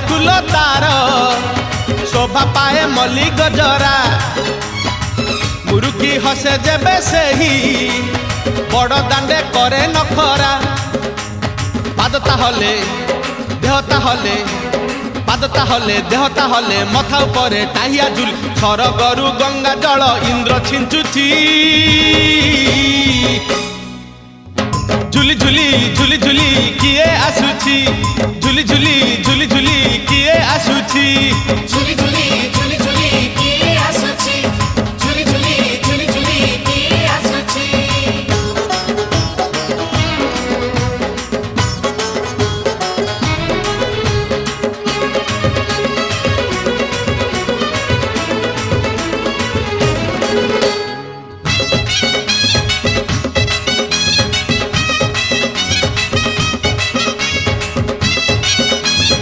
Full तार शोभा पाए मल्ली गजरा मुरुकी हसे जेबे सेही बड़ दांडे करे नखरा पादता हले देहता हले पादता हले देहता हले मथा उपरे टाहिया झुल सरगरु गंगा जल इंद्र छिंचुची झुली झुली झुली झुली किए आसुची झुली झुली झुली झुली किए आसुची।